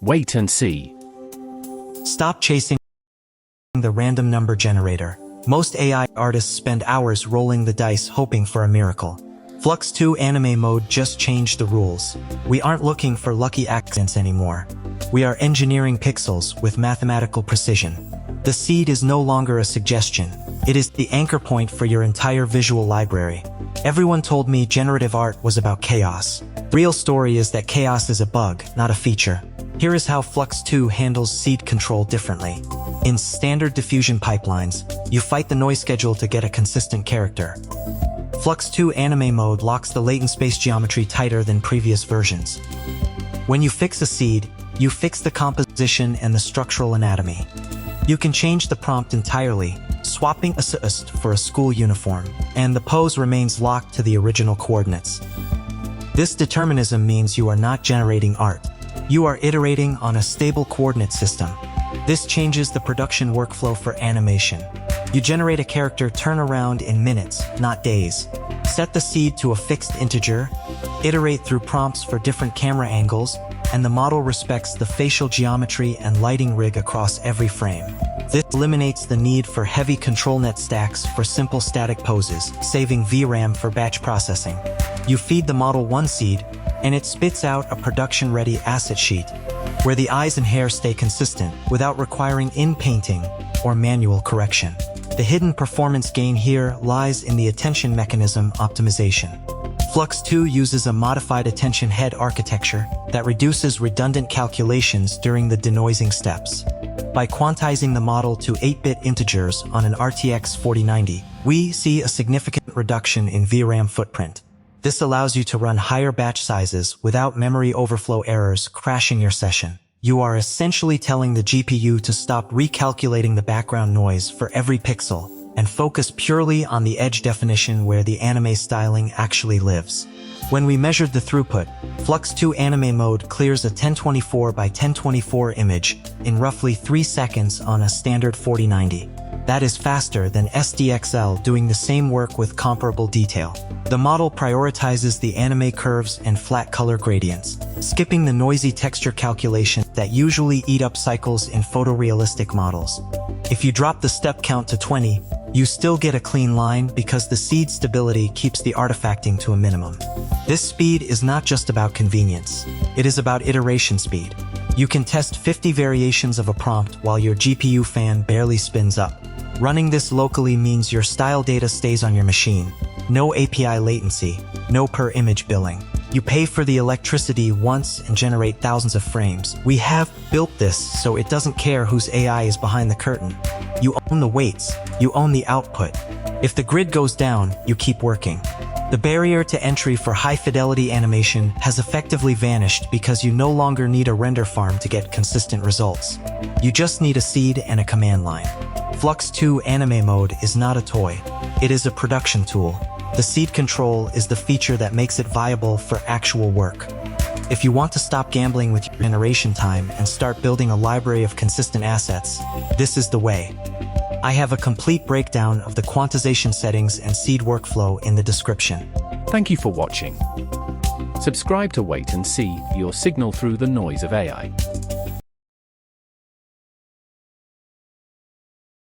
Wait and see. Stop chasing the random number generator. Most AI artists spend hours rolling the dice hoping for a miracle. Flux 2 anime mode just changed the rules. We aren't looking for lucky accidents anymore. We are engineering pixels with mathematical precision. The seed is no longer a suggestion. It is the anchor point for your entire visual library. Everyone told me generative art was about chaos. The real story is that chaos is a bug, not a feature. Here is how Flux 2 handles seed control differently. In standard diffusion pipelines, you fight the noise schedule to get a consistent character. Flux 2 anime mode locks the latent space geometry tighter than previous versions. When you fix a seed, you fix the composition and the structural anatomy. You can change the prompt entirely, swapping assist for a school uniform, and the pose remains locked to the original coordinates. This determinism means you are not generating art. You are iterating on a stable coordinate system. This changes the production workflow for animation. You generate a character turnaround in minutes, not days. Set the seed to a fixed integer, iterate through prompts for different camera angles, and the model respects the facial geometry and lighting rig across every frame. This eliminates the need for heavy control net stacks for simple static poses, saving VRAM for batch processing. You feed the model one seed, and it spits out a production-ready asset sheet, where the eyes and hair stay consistent without requiring in-painting or manual correction. The hidden performance gain here lies in the attention mechanism optimization. Flux 2 uses a modified attention head architecture that reduces redundant calculations during the denoising steps. By quantizing the model to 8-bit integers on an RTX 4090, we see a significant reduction in VRAM footprint. This allows you to run higher batch sizes without memory overflow errors crashing your session. You are essentially telling the GPU to stop recalculating the background noise for every pixel and focus purely on the edge definition where the anime styling actually lives. When we measured the throughput, Flux 2 anime mode clears a 1024 by 1024 image in roughly 3 seconds on a standard 4090. That is faster than SDXL doing the same work with comparable detail. The model prioritizes the anime curves and flat color gradients, skipping the noisy texture calculation that usually eat up cycles in photorealistic models. If you drop the step count to 20, you still get a clean line because the seed stability keeps the artifacting to a minimum. This speed is not just about convenience. It is about iteration speed. You can test 50 variations of a prompt while your GPU fan barely spins up. Running this locally means your style data stays on your machine. No API latency, no per-image billing. You pay for the electricity once and generate thousands of frames. We have built this so it doesn't care whose AI is behind the curtain. You own the weights, you own the output. If the grid goes down, you keep working. The barrier to entry for high-fidelity animation has effectively vanished because you no longer need a render farm to get consistent results. You just need a seed and a command line. Flux 2 anime mode is not a toy. It is a production tool. The seed control is the feature that makes it viable for actual work. If you want to stop gambling with your generation time and start building a library of consistent assets, this is the way. I have a complete breakdown of the quantization settings and seed workflow in the description. Thank you for watching. Subscribe to Wait and See, your signal through the noise of AI.